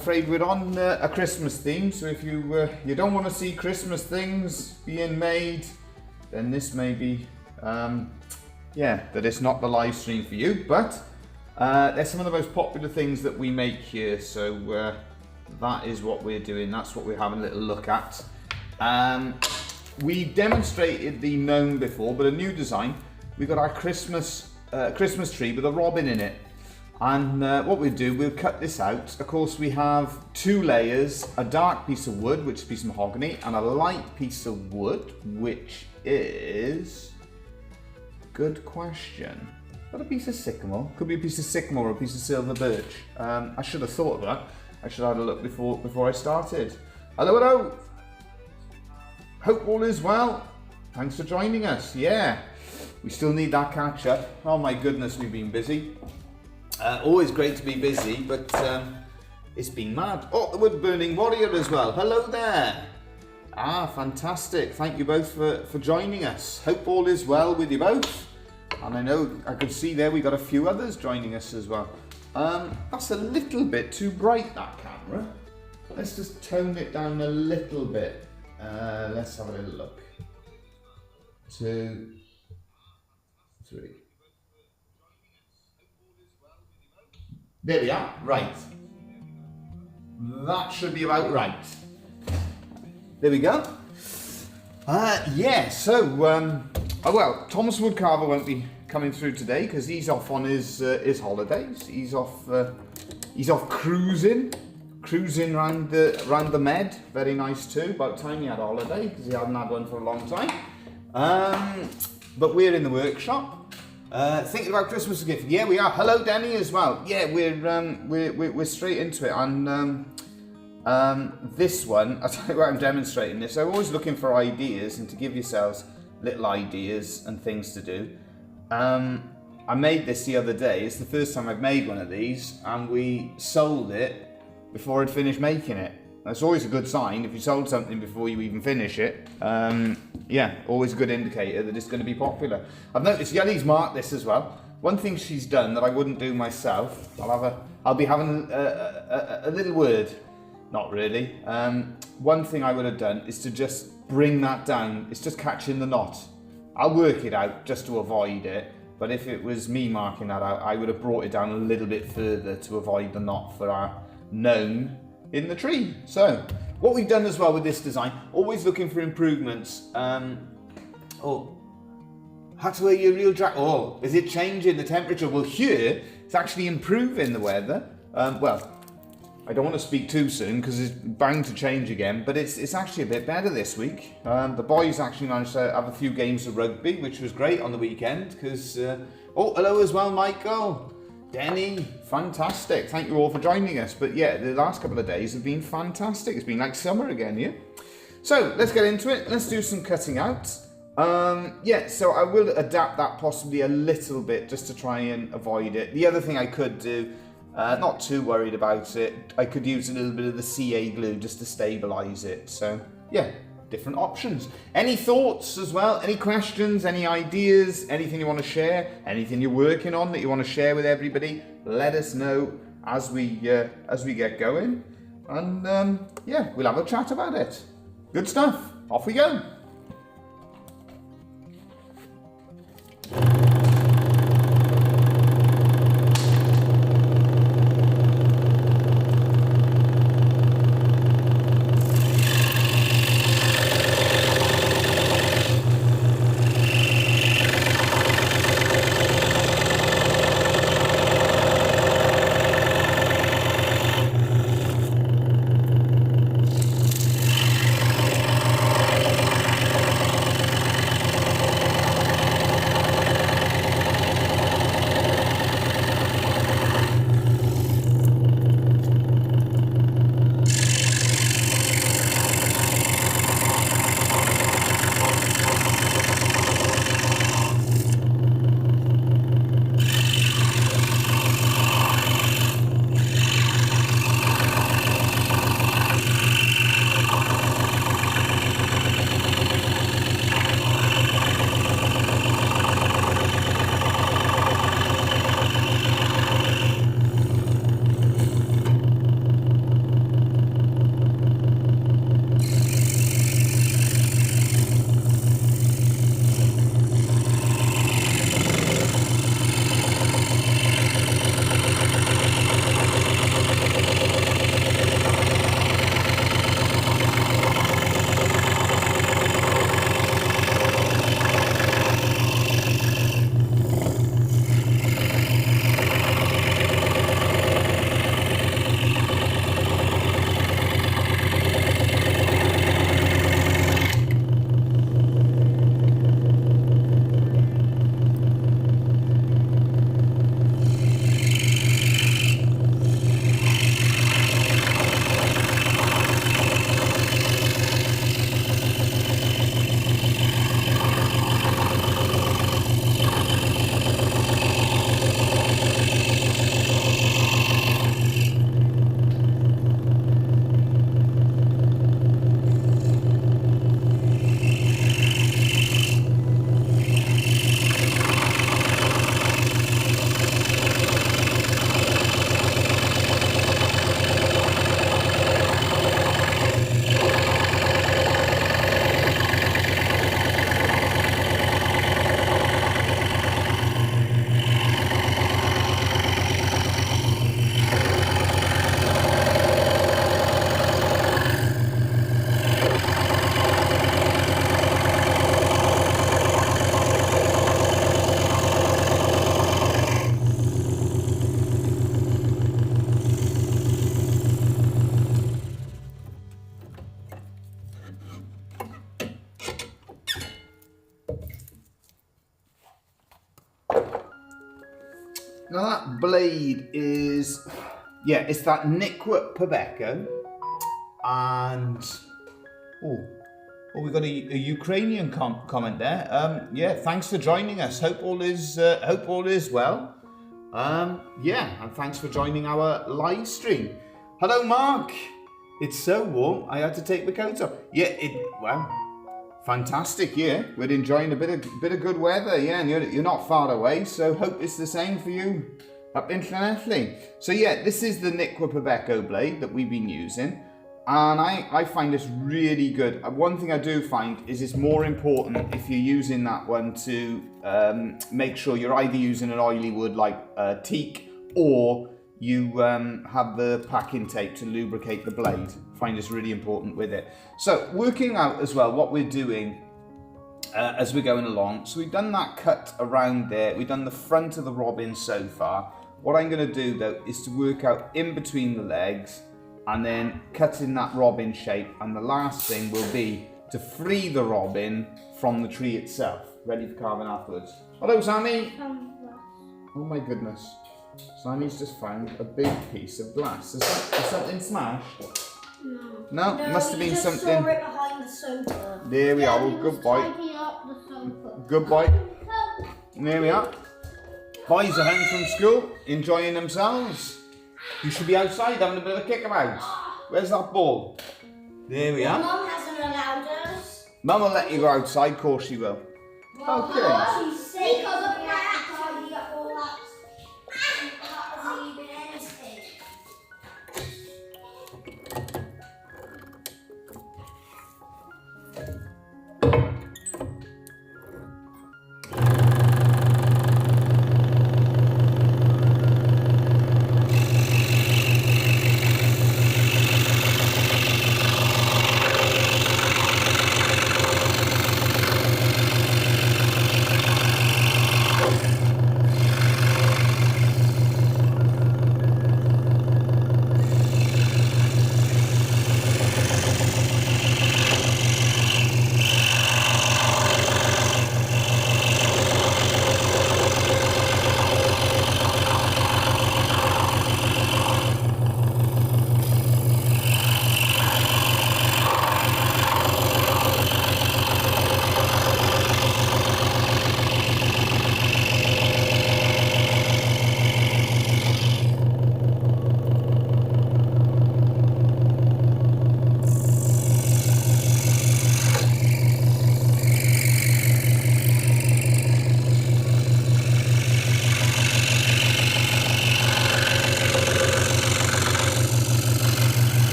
Afraid we're on a Christmas theme, so if you don't want to see Christmas things being made, then this may be that it's not the live stream for you. But they're some of the most popular things that we make here, so that is what we're doing. That's what we're having a little look at. We demonstrated the gnome before, but a new design. We've got our Christmas tree with a robin in it. And what we'll do, we'll cut this out. Of course, we have two layers, a dark piece of wood, which is a piece of mahogany, and a light piece of wood, which is... Good question. What a piece of sycamore? Could be a piece of sycamore or a piece of silver birch. I should have thought of that. I should have had a look before I started. Hello, hello. Hope all is well. Thanks for joining us. Yeah, we still need that catch up. Oh my goodness, we've been busy. Always great to be busy, but it's been mad. Oh, the wood burning warrior as well. Hello there. Ah, fantastic. Thank you both for joining us. Hope all is well with you both. And I know I could see there we got a few others joining us as well. That's a little bit too bright, that camera. Let's just tone it down a little bit. Let's have a little look. 2, 3. There we are, right. That should be about right. There we go. Well, Thomas Woodcarver won't be coming through today because he's off on his holidays. He's off cruising around the Med. Very nice too. About time he had a holiday because he hadn't had one for a long time. But we're in the workshop. Thinking about Christmas gift. Yeah, we are. Hello, Denny, as well. Yeah, we're straight into it. And this one, I'll tell you why I'm demonstrating this. I'm always looking for ideas and to give yourselves little ideas and things to do. I made this the other day. It's the first time I've made one of these, and we sold it before I'd finished making it. That's always a good sign if you sold something before you even finish it. Yeah, always a good indicator that it's going to be popular. I've noticed Yellie's marked this as well. One thing she's done that I wouldn't do myself, I'll be having a little word. Not really. One thing I would have done is to just bring that down. It's just catching the knot. I'll work it out just to avoid it. But if it was me marking that out, I would have brought it down a little bit further to avoid the knot for our gnome in the tree. So, what we've done as well with this design, always looking for improvements. That's where your real is it changing the temperature? Well, here, it's actually improving the weather. Well, I don't want to speak too soon because it's bound to change again, but it's actually a bit better this week. The boys actually managed to have a few games of rugby, which was great on the weekend because... hello as well, Michael. Denny, fantastic. Thank you all for joining us. But yeah, the last couple of days have been fantastic. It's been like summer again, yeah? So let's get into it. Let's do some cutting out. So I will adapt that possibly a little bit just to try and avoid it. The other thing I could do, not too worried about it, I could use a little bit of the CA glue just to stabilize it. So yeah, different options. Any thoughts as well? Any questions? Any ideas? Anything you want to share? Anything you're working on that you want to share with everybody? Let us know as we get going, and we'll have a chat about it. Good stuff. Off we go. Now that blade is, yeah, it's that Nikwa Pebeko, and we got a Ukrainian comment there. Yeah, thanks for joining us. Hope all is well. Yeah, and thanks for joining our live stream. Hello, Mark. It's so warm. I had to take the coat off. Yeah, well, fantastic. Yeah, we're enjoying a bit of good weather. Yeah, and you're not far away, so hope it's the same for you up in Llanelli. So yeah, this is the Nikwa Pebeko blade that we've been using. And I find this really good. One thing I do find is it's more important if you're using that one to make sure you're either using an oily wood like teak, or you have the packing tape to lubricate the blade. I find this really important with it. So working out as well what we're doing as we're going along. So we've done that cut around there. We've done the front of the robin so far. What I'm going to do though is to work out in between the legs, and then cut in that robin shape, and the last thing will be to free the robin from the tree itself, ready for carving afterwards. Hello, Sammy. Oh my goodness, Sammy's just found a big piece of glass. Is something smashed? No, must have been something. Saw it behind the sofa. There we are. Well, good boy. Tidying up the sofa. Good boy. There we are. Boys are home from school, enjoying themselves. You should be outside having a bit of a kickabout. Where's that ball? There we are. Mum hasn't allowed us. Mum will let you go outside, of course she will. Well, Okay. she's sick because of that. Tidy up all that. That hasn't even anything.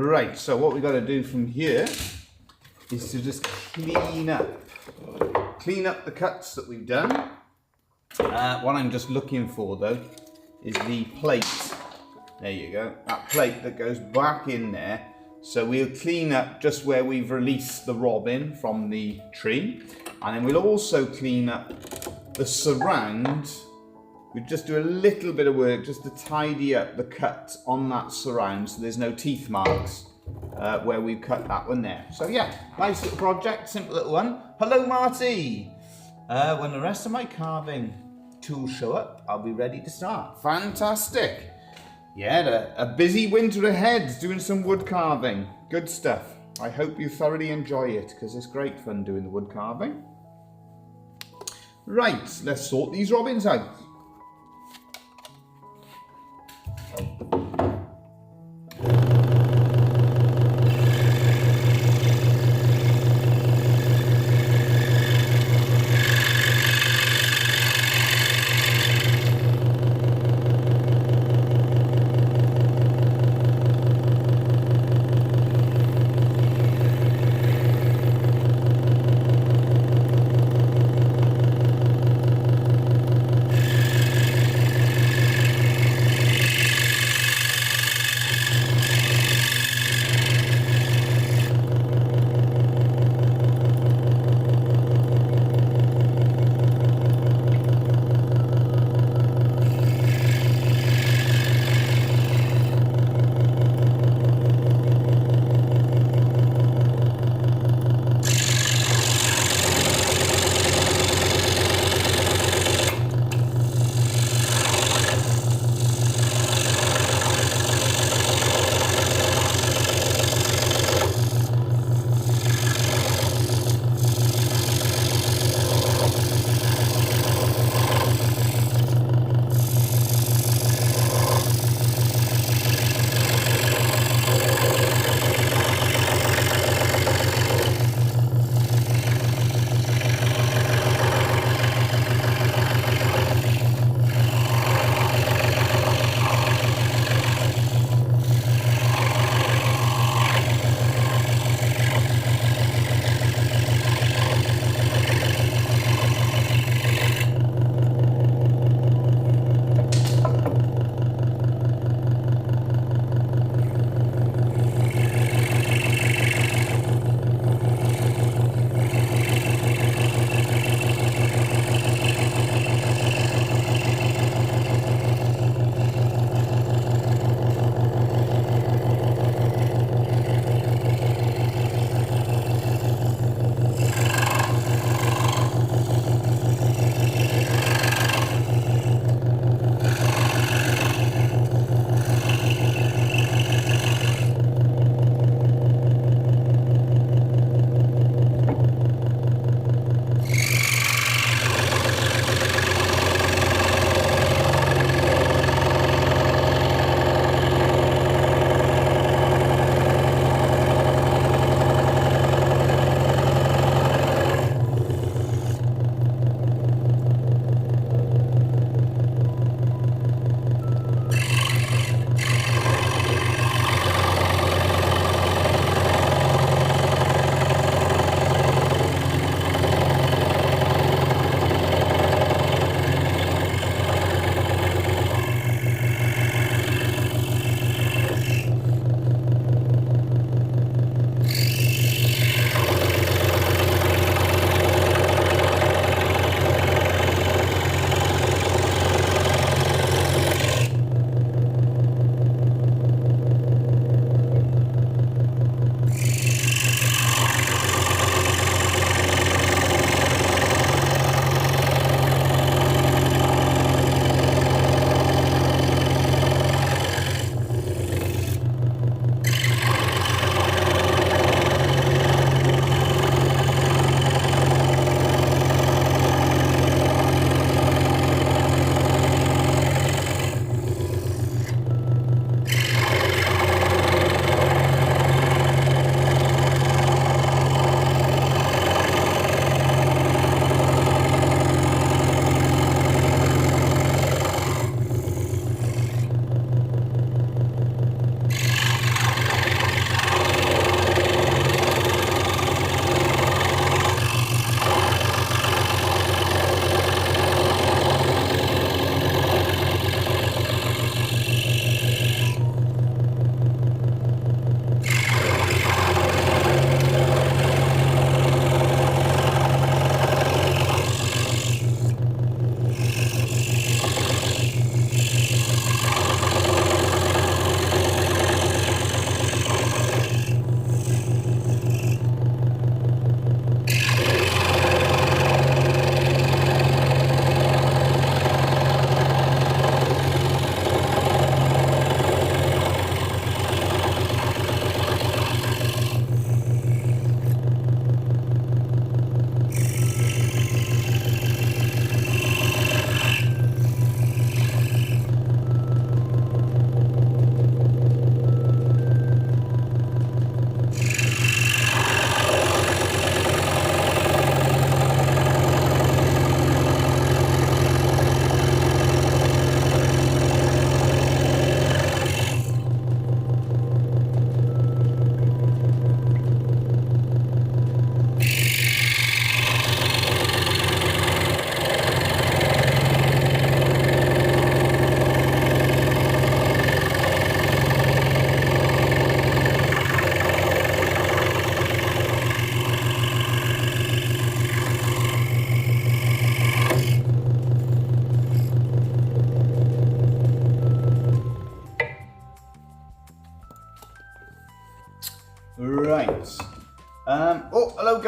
Right, so what we've got to do from here is to just clean up the cuts that we've done. What I'm just looking for though is the plate. There you go, that plate that goes back in there. So we'll clean up just where we've released the robin from the tree, and then we'll also clean up the surround. We just do a little bit of work just to tidy up the cut on that surround so there's no teeth marks where we've cut that one there. So yeah, nice little project, simple little one. Hello Marty! When the rest of my carving tools show up, I'll be ready to start. Fantastic! Yeah, a busy winter ahead doing some wood carving. Good stuff. I hope you thoroughly enjoy it because it's great fun doing the wood carving. Right, let's sort these robins out.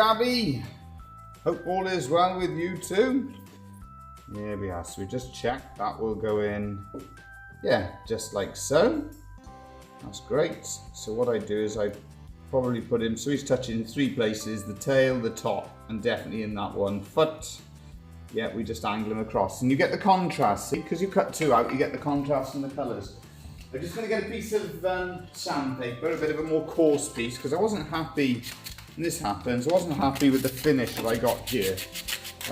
Gabby. Hope all is well with you too. There we are. So we just checked. That will go in, yeah, just like so. That's great. So what I do is I probably put him, so he's touching 3 places, the tail, the top, and definitely in that 1 foot. Yeah, we just angle him across. And you get the contrast, see? Because you cut 2 out, you get the contrast and the colours. I'm just going to get a piece of sandpaper, a bit of a more coarse piece, because I wasn't happy, and this happens, I wasn't happy with the finish that I got here.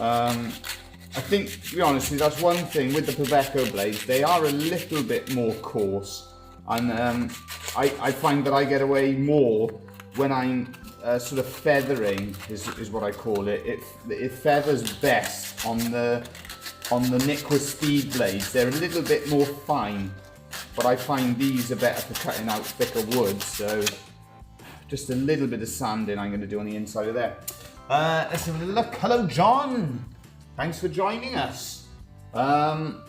I think, to be honest, that's one thing with the Proveco blades, they are a little bit more coarse. And I find that I get away more when I'm sort of feathering, is what I call it. It feathers best on the Niqua Speed blades. They're a little bit more fine, but I find these are better for cutting out thicker wood. So just a little bit of sanding I'm going to do on the inside of there. Let's have a look. Hello, John. Thanks for joining us. Let's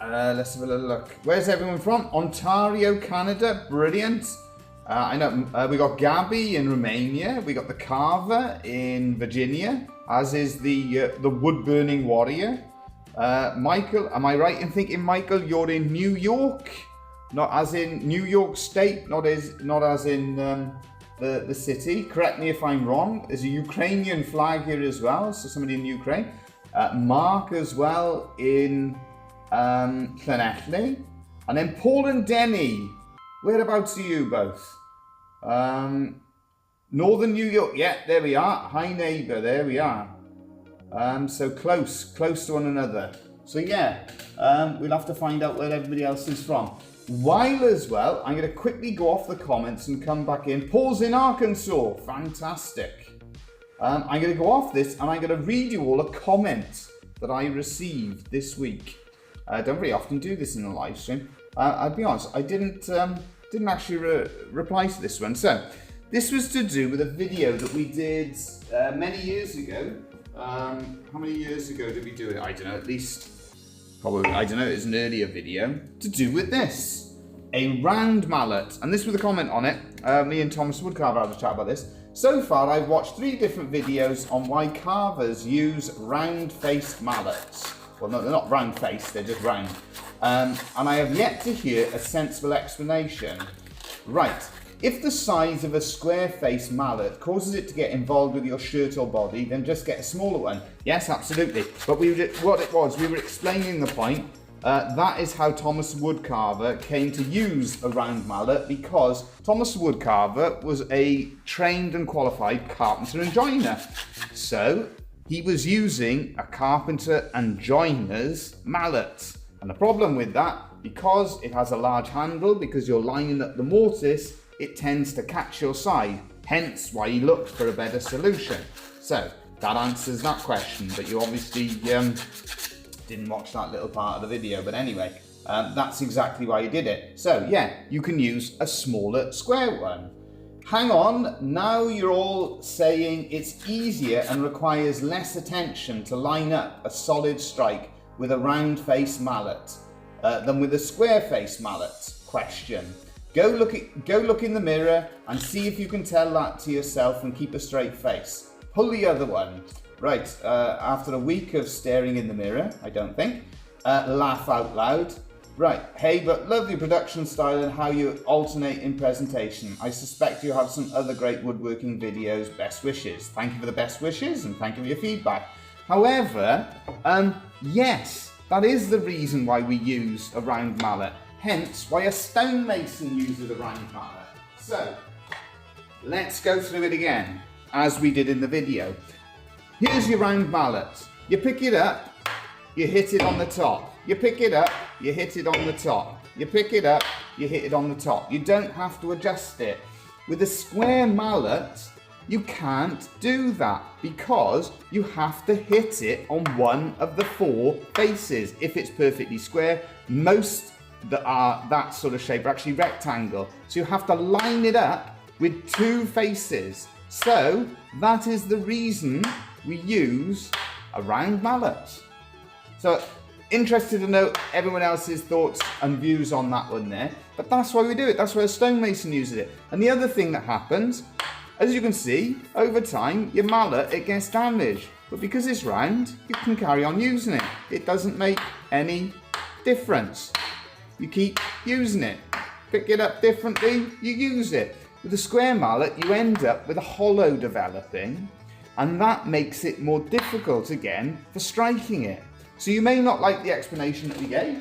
have a little look. Where's everyone from? Ontario, Canada. Brilliant. I know we got Gabby in Romania. We got the Carver in Virginia, as is the wood burning warrior. Michael, am I right in thinking, Michael, you're in New York? Not as in New York State, not as in the city. Correct me if I'm wrong. There's a Ukrainian flag here as well, so somebody in Ukraine. Mark as well in Llanelli. And then Paul and Denny. Whereabouts are you both? Northern New York. Yeah, there we are. Hi neighbour, there we are. So close to one another. So yeah, we'll have to find out where everybody else is from. While as well, I'm going to quickly go off the comments and come back in. Paul's in Arkansas. Fantastic. I'm going to go off this and I'm going to read you all a comment that I received this week. I don't very often do this in a live stream. I'll be honest, I didn't actually reply to this one. So this was to do with a video that we did many years ago. How many years ago did we do it? I don't know, at least probably, I don't know, it was an earlier video to do with this, a round mallet. And this was a comment on it. Me and Thomas Woodcarver had a chat about this. So far, I've watched 3 different videos on why carvers use round-faced mallets. Well, no, they're not round-faced, they're just round. And I have yet to hear a sensible explanation. Right, if the size of a square-faced mallet causes it to get involved with your shirt or body, then just get a smaller one. Yes, absolutely. But what it was, we were explaining the point. That is how Thomas Woodcarver came to use a round mallet, because Thomas Woodcarver was a trained and qualified carpenter and joiner. So he was using a carpenter and joiner's mallet. And the problem with that, because it has a large handle, because you're lining up the mortise, it tends to catch your side. Hence why he looked for a better solution. So that answers that question, but you obviously didn't watch that little part of the video. But anyway, that's exactly why he did it. So yeah, you can use a smaller square one. Hang on, now you're all saying it's easier and requires less attention to line up a solid strike with a round face mallet than with a square face mallet. Question. Go look in the mirror and see if you can tell that to yourself and keep a straight face. Pull the other one. Right, after a week of staring in the mirror, I don't think. Laugh out loud. Right, hey, but love your production style and how you alternate in presentation. I suspect you have some other great woodworking videos. Best wishes. Thank you for the best wishes and thank you for your feedback. However, yes, that is the reason why we use a round mallet. Hence, why a stonemason uses a round mallet. So, let's go through it again, as we did in the video. Here's your round mallet. You pick it up, you hit it on the top. You pick it up, you hit it on the top. You pick it up, you hit it on the top. You don't have to adjust it. With a square mallet, you can't do that because you have to hit it on one of the 4 faces. If it's perfectly square, most that are that sort of shape are actually rectangle. So you have to line it up with 2 faces. So that is the reason we use a round mallet. So interested to know everyone else's thoughts and views on that one there. But that's why we do it. That's why a stonemason uses it. And the other thing that happens As you can see, over time, your mallet, it gets damaged. But because it's round, you can carry on using it. It doesn't make any difference. You keep using it. Pick it up differently, you use it. With a square mallet, you end up with a hollow developing, and that makes it more difficult again for striking it. So you may not like the explanation that we gave.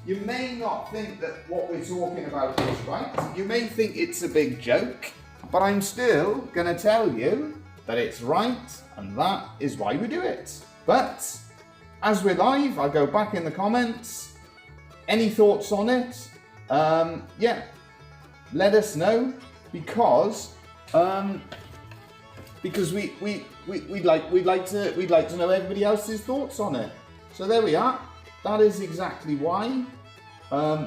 You may not think that what we're talking about is right. You may think it's a big joke, but I'm still going to tell you that it's right, and that is why we do it. But as we're live, I'll go back in the comments. Any thoughts on it? Yeah, let us know, because we'd like to know everybody else's thoughts on it. So there we are. That is exactly why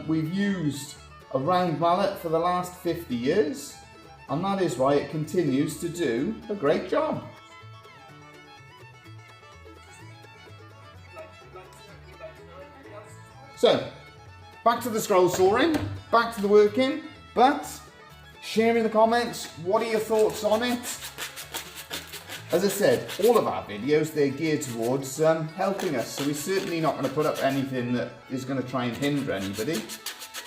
we've used a round mallet for the last 50 years, and that is why it continues to do a great job. So, back to the scroll sawing, back to the working, but share in the comments, what are your thoughts on it? As I said, all of our videos, they're geared towards helping us, so we're certainly not going to put up anything that is going to try and hinder anybody.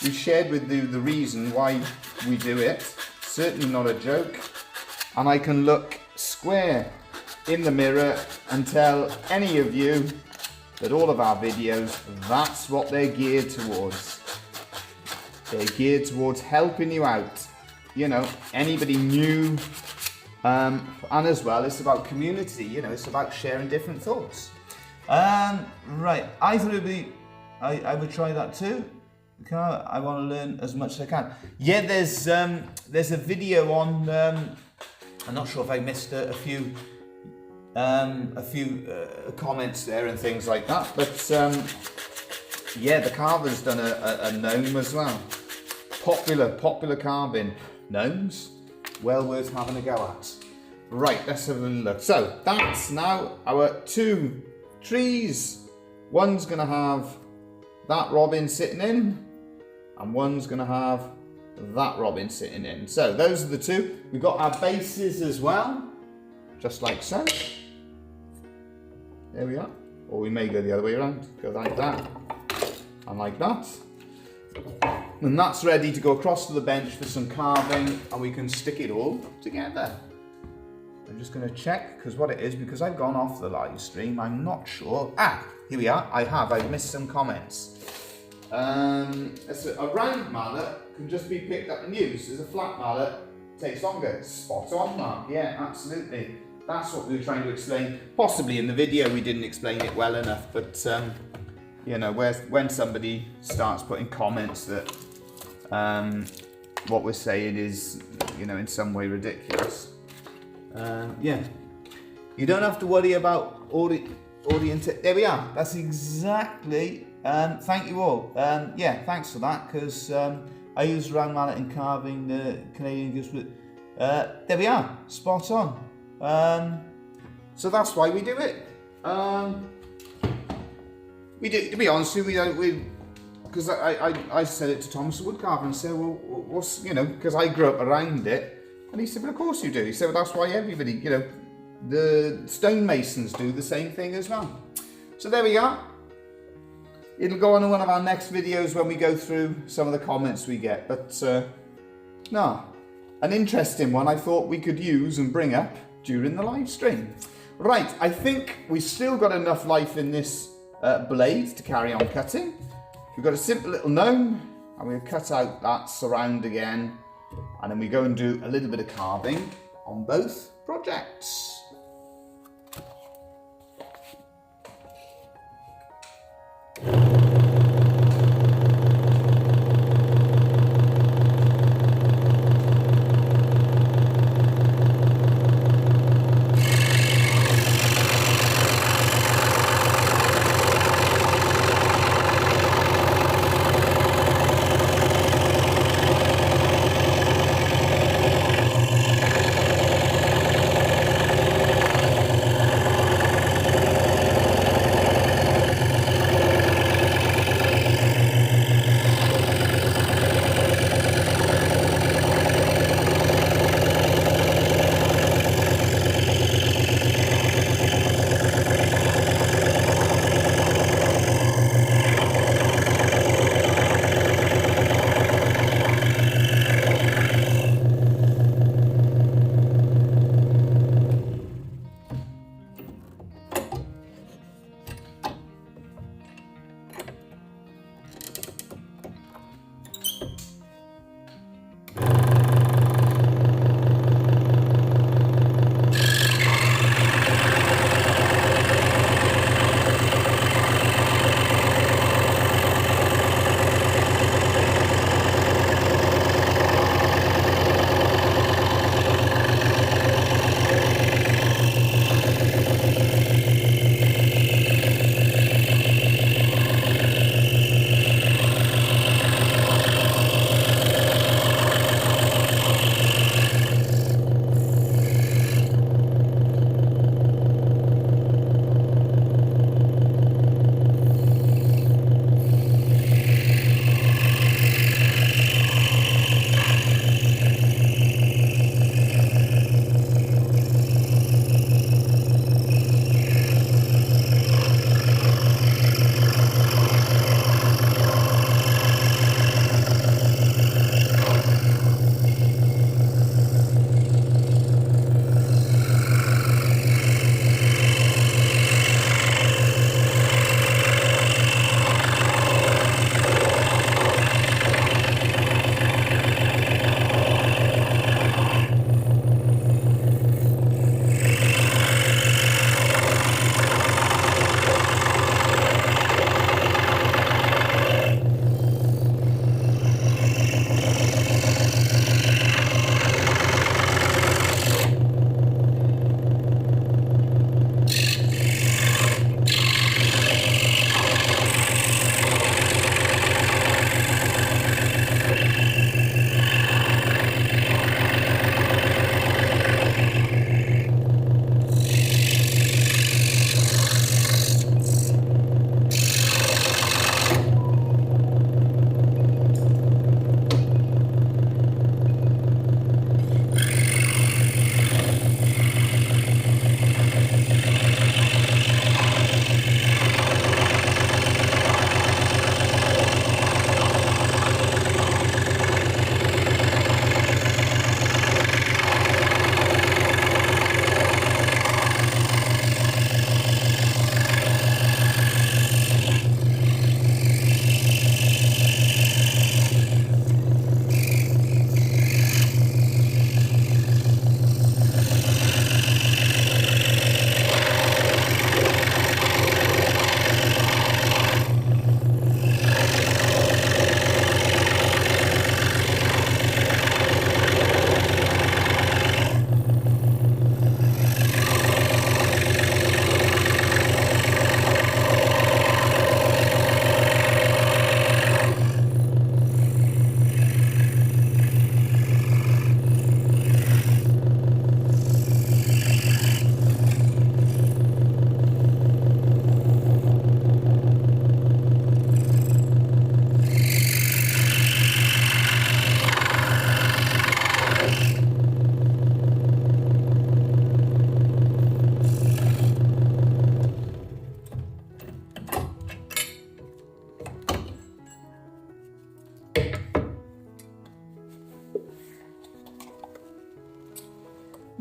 We've shared with you the reason why we do it, certainly not a joke, and I can look square in the mirror and tell any of you that all of our videos, that's what they're geared towards. They're geared towards helping you out. You know, anybody new, and as well, it's about community, you know, it's about sharing different thoughts. Right, I thought I would try that too. I want to learn as much as I can. Yeah, there's a video on, I'm not sure if I missed a few comments there and things like that, but yeah, the carver's done a gnome as well. Popular carving. Gnomes, well worth having a go at. Right, let's have a look. So that's now our two trees. One's gonna have that robin sitting in, and one's gonna have that robin sitting in. So those are the two. We've got our bases as well, just like so. There we are. Or we may go the other way around, go like that, and like that. And that's ready to go across to the bench for some carving, and we can stick it all together. I'm just going to check, because what it is, because I've gone off the live stream, I'm not sure. Here we are. I've missed some comments. A round mallet can just be picked up and used. As a flat mallet, it takes longer. Spot on, Mark. Yeah, absolutely. That's what we were trying to explain. Possibly in the video we didn't explain it well enough, but you know, when somebody starts putting comments that what we're saying is, you know, in some way ridiculous, yeah, you don't have to worry about audience. There we are. That's exactly. Thank you all. Yeah, thanks for that, because I use round mallet in carving the Canadian goose. There we are. Spot on. So that's why we do it. We do, to be honest with you, because I said it to Thomas the woodcarver and said, well, what's, you know, because I grew up around it, and he said, well, of course you do. He said, well, that's why everybody, you know, the stonemasons do the same thing as well. So there we are. It'll go on in one of our next videos when we go through some of the comments we get, but no, an interesting one I thought we could use and bring up during the live stream. Right, I think we've still got enough life in this blade to carry on cutting. We've got a simple little gnome, and we'll cut out that surround again, and then we go and do a little bit of carving on both projects.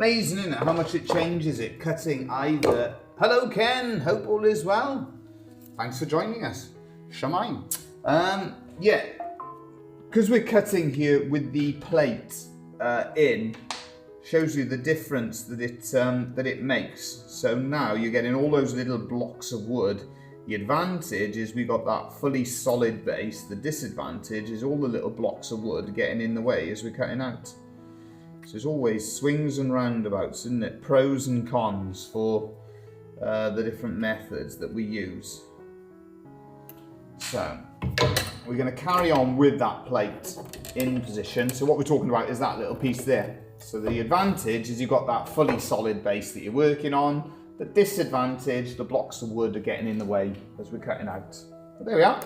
Amazing, isn't it? How much it changes it, cutting either. Hello Ken, hope all is well. Thanks for joining us. Shamaim. Yeah, because we're cutting here with the plate in, shows you the difference that it makes. So now you're getting all those little blocks of wood. The advantage is we got that fully solid base. The disadvantage is all the little blocks of wood getting in the way as we're cutting out. So there's always swings and roundabouts, isn't it? Pros and cons for the different methods that we use. So we're going to carry on with that plate in position. So what we're talking about is that little piece there. So the advantage is you've got that fully solid base that you're working on. The disadvantage, the blocks of wood are getting in the way as we're cutting out. But there we are.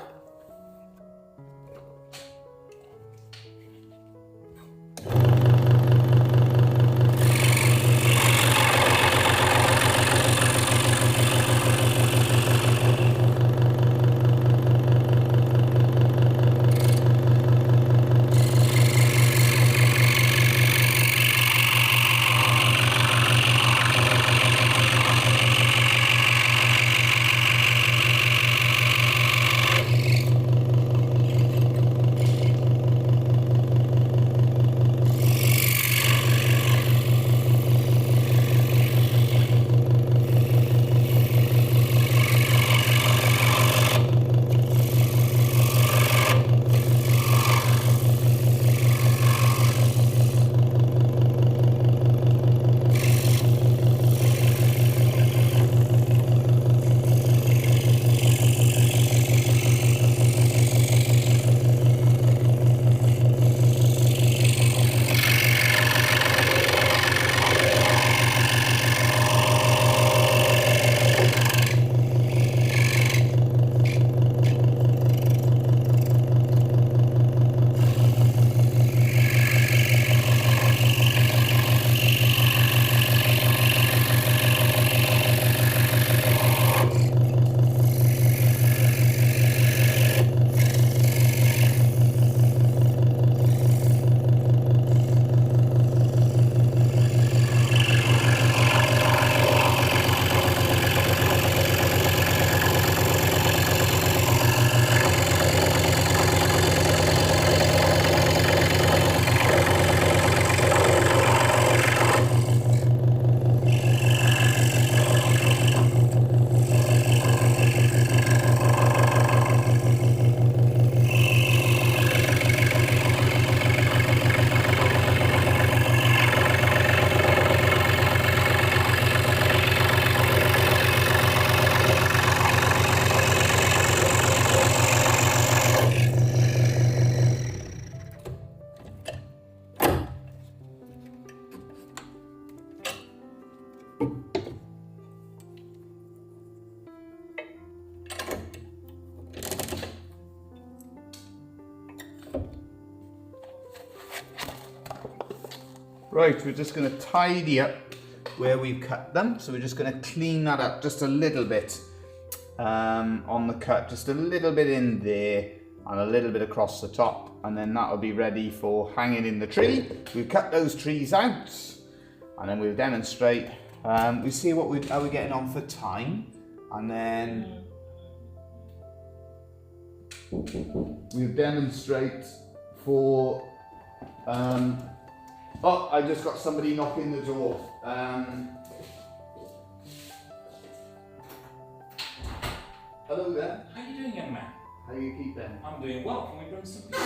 Right, we're just going to tidy up where we've cut them. So we're just going to clean that up just a little bit on the cut, just a little bit in there and a little bit across the top, and then that'll be ready for hanging in the tree. We'll cut those trees out and then we'll demonstrate. We'll see how we're getting on for time, and then we'll demonstrate for oh, I just got somebody knocking the door. Hello there. How are you doing, young man? How are you keeping? I'm doing well. Can we bring something?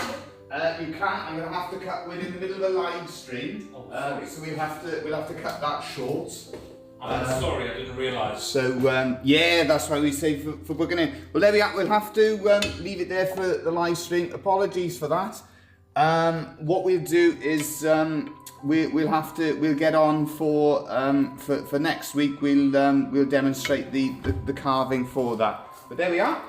You can't. I'm going to have to cut. We're in the middle of a live stream, so we'll have to cut that short. I'm sorry, I didn't realise. So yeah, that's why we say for booking in. Well, there we are. We'll have to leave it there for the live stream. Apologies for that. What we'll do is we'll get on for next week. We'll demonstrate the carving for that. But there we are.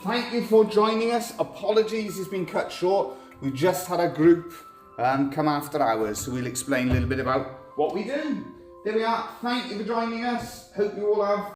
Thank you for joining us. Apologies, it's been cut short. We just had a group come after hours, so we'll explain a little bit about what we do. There we are. Thank you for joining us. Hope you all have